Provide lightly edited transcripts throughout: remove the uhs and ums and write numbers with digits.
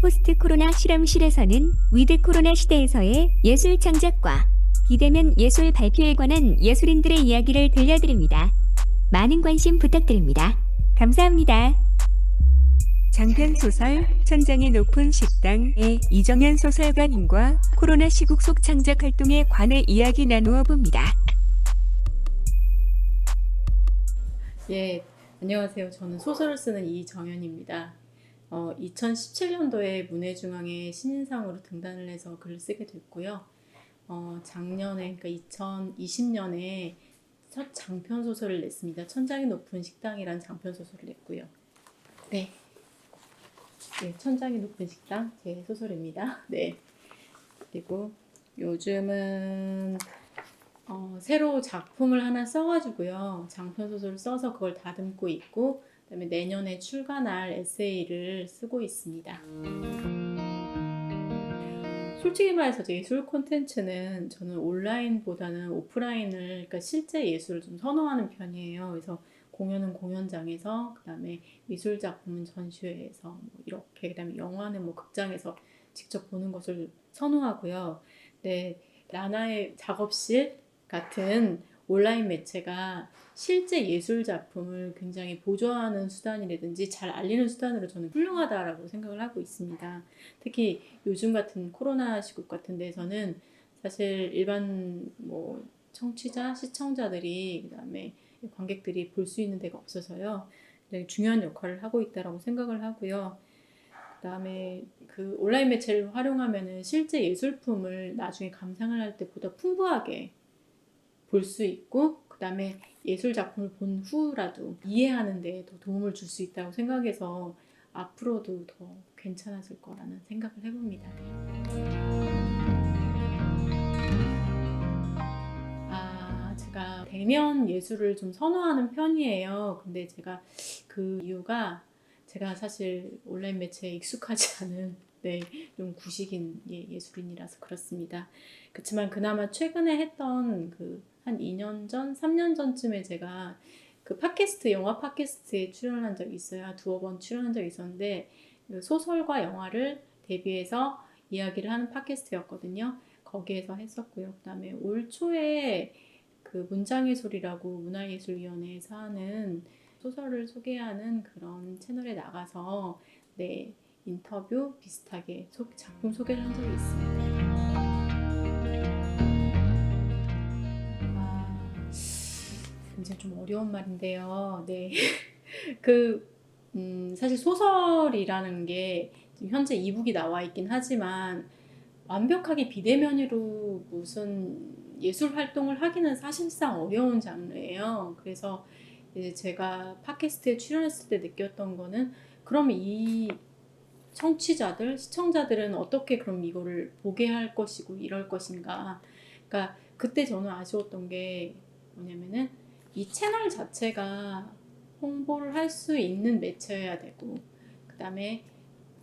포스트 코로나 실험실에서는 위드 코로나 시대에서의 예술 창작과 비대면 예술 발표에 관한 예술인들의 이야기를 들려드립니다. 많은 관심 부탁드립니다. 감사합니다. 장편 소설 천장이 높은 식당의 이정현 소설가님과 코로나 시국 속 창작 활동에 관해 이야기 나누어 봅니다. 예, 안녕하세요. 저는 소설을 쓰는 이정현입니다. 2017년도에 문해중앙회 신인상으로 등단을 해서 글을 쓰게 됐고요. 작년에, 그러니까 2020년에 첫 장편 소설을 냈습니다. 천장이 높은 식당이라는 장편 소설을 냈고요. 네, 천장이 높은 식당 제 소설입니다. 네, 그리고 요즘은 새로 작품을 하나 써가지고요. 장편 소설을 써서 그걸 다듬고 있고, 그다음에 내년에 출간할 에세이를 쓰고 있습니다. 솔직히 말해서 예술 콘텐츠는 저는 온라인보다는 오프라인을, 그러니까 실제 예술을 좀 선호하는 편이에요. 그래서 공연은 공연장에서, 그다음에 미술 작품은 전시회에서, 뭐 이렇게, 그다음에 영화는 뭐 극장에서 직접 보는 것을 선호하고요. 네, 나나의 작업실 같은 온라인 매체가 실제 예술 작품을 굉장히 보조하는 수단이라든지 잘 알리는 수단으로 저는 훌륭하다라고 생각을 하고 있습니다. 특히 요즘 같은 코로나 시국 같은 데서는 사실 일반 뭐 청취자, 시청자들이 그다음에 관객들이 볼 수 있는 데가 없어서요. 굉장히 중요한 역할을 하고 있다라고 생각을 하고요. 그다음에 그 온라인 매체를 활용하면은 실제 예술품을 나중에 감상을 할 때보다 풍부하게 볼 수 있고, 그 다음에 예술 작품을 본 후라도 이해하는 데 더 도움을 줄 수 있다고 생각해서 앞으로도 더 괜찮아질 거라는 생각을 해봅니다. 제가 대면 예술을 좀 선호하는 편이에요. 근데 제가 그 이유가 제가 사실 온라인 매체에 익숙하지 않은 좀 구식인 예술인이라서 그렇습니다. 그렇지만 그나마 최근에 했던 한 2년 전, 3년 전쯤에 제가 그 팟캐스트, 영화 팟캐스트에 출연한 적이 있어요. 두어 번 출연한 적이 있었는데 소설과 영화를 대비해서 이야기를 하는 팟캐스트였거든요. 거기에서 했었고요. 그 다음에 올 초에 그 문장의 소리라고 문화예술위원회에서 하는 소설을 소개하는 그런 채널에 나가서 인터뷰 비슷하게 작품 소개를 한 적이 있습니다. 굉장히 좀 어려운 말인데요. 사실 소설이라는 게 지금 현재 이북이 나와 있긴 하지만 완벽하게 비대면으로 무슨 예술 활동을 하기는 사실상 어려운 장르예요. 그래서 이제 제가 팟캐스트에 출연했을 때 느꼈던 거는 그럼 이 청취자들, 시청자들은 어떻게 그럼 이거를 보게 할 것이고 이럴 것인가. 그러니까 그때 저는 아쉬웠던 게 뭐냐면은 이 채널 자체가 홍보를 할 수 있는 매체여야 되고, 그 다음에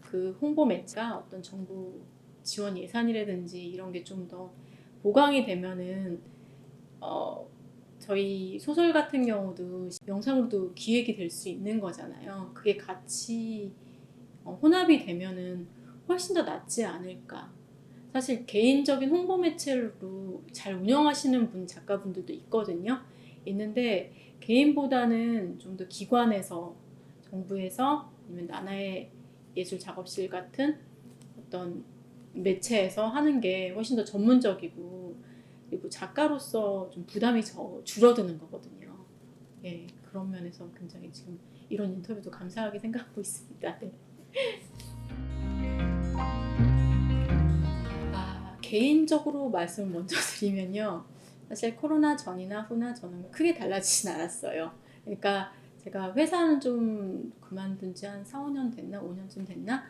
그 홍보 매체가 어떤 정부 지원 예산이라든지 이런 게 좀 더 보강이 되면은 저희 소설 같은 경우도 영상으로도 기획이 될 수 있는 거잖아요. 그게 같이 혼합이 되면은 훨씬 더 낫지 않을까. 사실 개인적인 홍보 매체로 잘 운영하시는 작가분들도 있거든요. 있는데 개인보다는 좀 더 기관에서, 정부에서, 아니면 나나의 예술 작업실 같은 어떤 매체에서 하는 게 훨씬 더 전문적이고, 그리고 작가로서 좀 부담이 줄어드는 거거든요. 그런 면에서 굉장히 지금 이런 인터뷰도 감사하게 생각하고 있습니다. 네. 개인적으로 말씀을 먼저 드리면요. 사실 코로나 전이나 후나 저는 크게 달라지진 않았어요. 그러니까 제가 회사는 좀 그만둔 지 한 4, 5년 됐나? 5년쯤 됐나?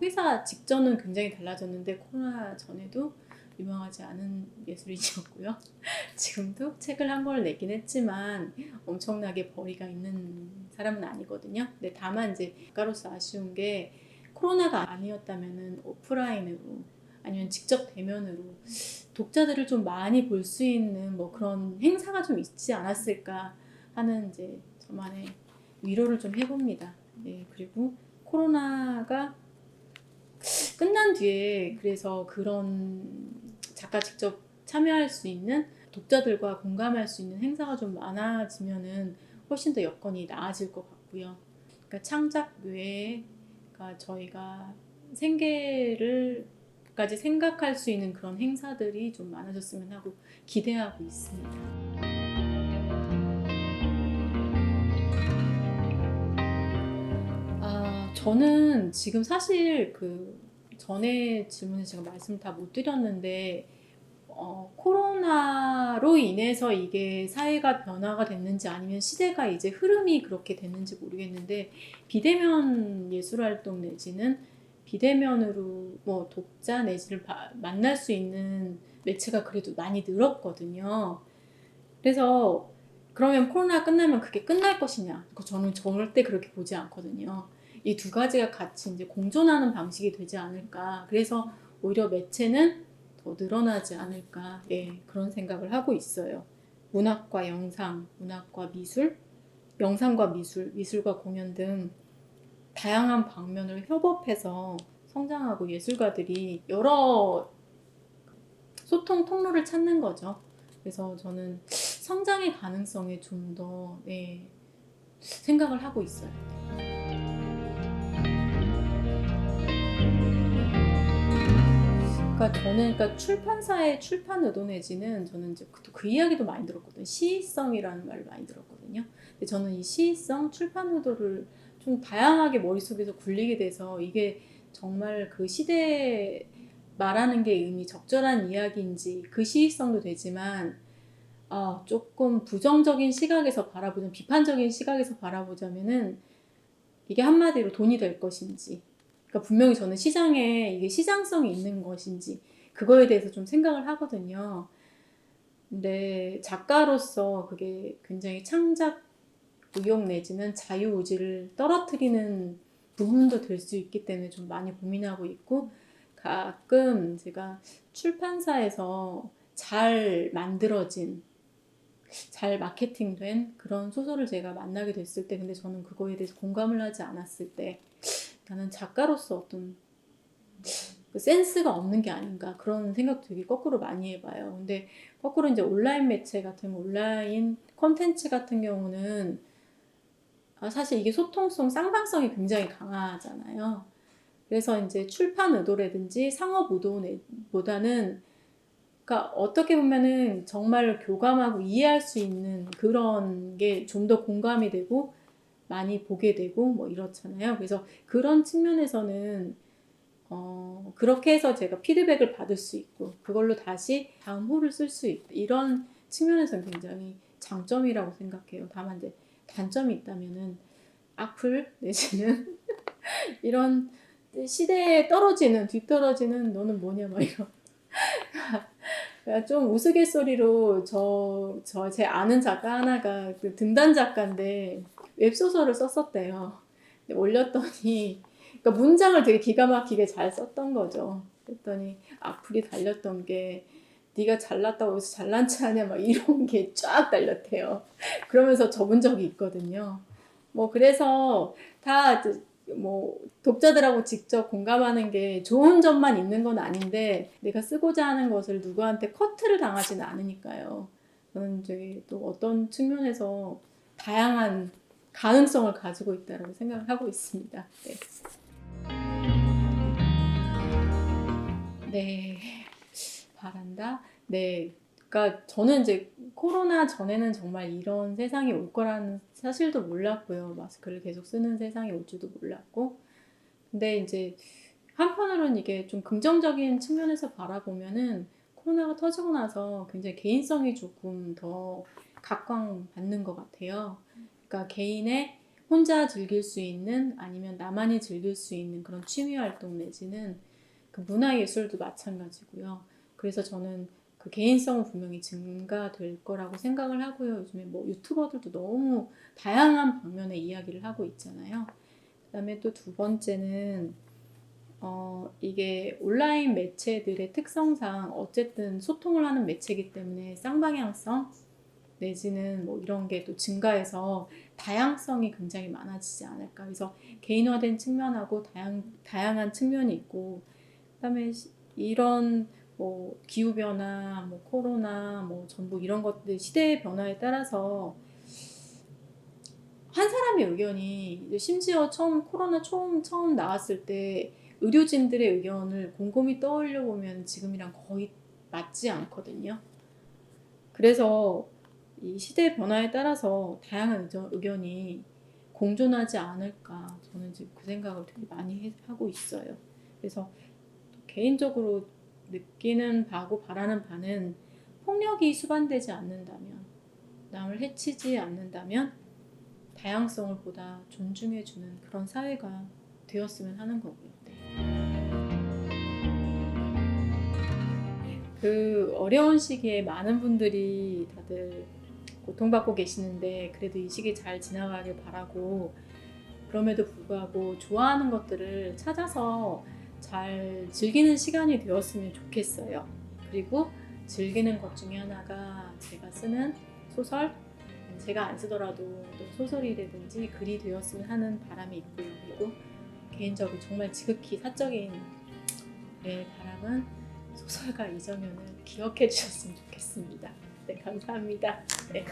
회사 직전은 굉장히 달라졌는데 코로나 전에도 유명하지 않은 예술인이었고요. 지금도 책을 한 권 내긴 했지만 엄청나게 벌이가 있는 사람은 아니거든요. 근데 다만 이제 작가로서 아쉬운 게 코로나가 아니었다면은 오프라인으로 아니면 직접 대면으로 독자들을 좀 많이 볼 수 있는 뭐 그런 행사가 좀 있지 않았을까 하는 이제 저만의 위로를 좀 해봅니다. 그리고 코로나가 끝난 뒤에 그래서 그런 작가 직접 참여할 수 있는 독자들과 공감할 수 있는 행사가 좀 많아지면은 훨씬 더 여건이 나아질 것 같고요. 그러니까 창작 외에 그러니까 저희가 생계를까지 생각할 수 있는 그런 행사들이 좀 많아졌으면 하고 기대하고 있습니다. 저는 지금 사실 그 전에 질문에 제가 말씀 다 못 드렸는데 코로나로 인해서 이게 사회가 변화가 됐는지 아니면 시대가 이제 흐름이 그렇게 됐는지 모르겠는데 비대면 예술활동 내지는 비대면으로 뭐 독자 내지를 만날 수 있는 매체가 그래도 많이 늘었거든요. 그래서 그러면 코로나 끝나면 그게 끝날 것이냐? 저는 절대 그렇게 보지 않거든요. 이 두 가지가 같이 이제 공존하는 방식이 되지 않을까. 그래서 오히려 매체는 더 늘어나지 않을까. 예, 그런 생각을 하고 있어요. 문학과 영상, 문학과 미술, 영상과 미술, 미술과 공연 등 다양한 방면을 협업해서 성장하고 예술가들이 여러 소통 통로를 찾는 거죠. 그래서 저는 성장의 가능성에 좀 더 생각을 하고 있어요. 그러니까 저는 출판사의 출판 의도 내지는 저는 이제 그 이야기도 많이 들었거든요. 시의성이라는 말을 많이 들었거든요. 근데 저는 이 시의성, 출판 의도를 좀 다양하게 머릿속에서 굴리게 돼서 이게 정말 그 시대에 말하는 게 의미 적절한 이야기인지 그 시의성도 되지만 조금 부정적인 시각에서 바라보자면 비판적인 시각에서 바라보자면은 이게 한마디로 돈이 될 것인지 그러니까 분명히 저는 시장에 이게 시장성이 있는 것인지 그거에 대해서 좀 생각을 하거든요. 근데 작가로서 그게 굉장히 창작 의욕 내지는 자유의지를 떨어뜨리는 부분도 될 수 있기 때문에 좀 많이 고민하고 있고 가끔 제가 출판사에서 잘 만들어진 잘 마케팅된 그런 소설을 제가 만나게 됐을 때 근데 저는 그거에 대해서 공감을 하지 않았을 때 나는 작가로서 어떤 그 센스가 없는 게 아닌가 그런 생각도 되게 거꾸로 많이 해봐요. 근데 거꾸로 이제 온라인 매체 같은 온라인 콘텐츠 같은 경우는 사실 이게 소통성, 쌍방성이 굉장히 강하잖아요. 그래서 이제 출판 의도라든지 상업 의도보다는 그러니까 어떻게 보면은 정말 교감하고 이해할 수 있는 그런 게 좀 더 공감이 되고 많이 보게 되고 뭐 이렇잖아요. 그래서 그런 측면에서는 그렇게 해서 제가 피드백을 받을 수 있고 그걸로 다시 다음 호를 쓸 수 있고 이런 측면에서는 굉장히 장점이라고 생각해요. 다만 이제 단점이 있다면은 악플 내지는 이런 시대에 떨어지는 뒤떨어지는 너는 뭐냐 막 이런 좀 우스갯소리로 제 아는 작가 하나가 그 등단 작가인데 웹소설을 썼었대요. 올렸더니 그러니까 문장을 되게 기가 막히게 잘 썼던 거죠. 그랬더니 악플이 달렸던 게 네가 잘났다고 해서 잘난 체 하냐 막 이런 게 쫙 달렸대요. 그러면서 적은 적이 있거든요. 뭐 그래서 다 뭐 독자들하고 직접 공감하는 게 좋은 점만 있는 건 아닌데 내가 쓰고자 하는 것을 누구한테 커트를 당하지는 않으니까요. 저는 저기 또 어떤 측면에서 다양한 가능성을 가지고 있다고 생각을 하고 있습니다. 네. 네. 바란다. 네. 그러니까 저는 이제 코로나 전에는 정말 이런 세상이 올 거라는 사실도 몰랐고요. 마스크를 계속 쓰는 세상이 올 줄도 몰랐고. 근데 이제 한편으로는 이게 좀 긍정적인 측면에서 바라보면은 코로나가 터지고 나서 굉장히 개인성이 조금 더 각광받는 것 같아요. 그러니까 개인의 혼자 즐길 수 있는 아니면 나만이 즐길 수 있는 그런 취미 활동 내지는 그 문화예술도 마찬가지고요. 그래서 저는 그 개인성은 분명히 증가될 거라고 생각을 하고요. 요즘에 뭐 유튜버들도 너무 다양한 방면의 이야기를 하고 있잖아요. 그다음에 또 두 번째는 이게 온라인 매체들의 특성상 어쨌든 소통을 하는 매체이기 때문에 쌍방향성 내지는 뭐 이런 게 또 증가해서 다양성이 굉장히 많아지지 않을까. 그래서 개인화된 측면하고 다양한 측면이 있고 그다음에 이런 뭐 기후 변화, 뭐 코로나, 뭐 전북 이런 것들 시대의 변화에 따라서 한 사람의 의견이 심지어 코로나 처음 나왔을 때 의료진들의 의견을 곰곰이 떠올려 보면 지금이랑 거의 맞지 않거든요. 그래서 이 시대 변화에 따라서 다양한 의견이 공존하지 않을까, 저는 지금 그 생각을 되게 많이 하고 있어요. 그래서 개인적으로 느끼는 바고 바라는 바는 폭력이 수반되지 않는다면, 남을 해치지 않는다면 다양성을 보다 존중해주는 그런 사회가 되었으면 하는 거고요. 네. 그 어려운 시기에 많은 분들이 다들 고통받고 계시는데 그래도 이 시기 잘 지나가길 바라고, 그럼에도 불구하고 좋아하는 것들을 찾아서 잘 즐기는 시간이 되었으면 좋겠어요. 그리고 즐기는 것 중에 하나가 제가 쓰는 소설, 제가 안 쓰더라도 또 소설이라든지 글이 되었으면 하는 바람이 있고요. 그리고 개인적으로 정말 지극히 사적인 내 바람은 소설가 이정현을 기억해 주셨으면 좋겠습니다. 네, 감사합니다. 네.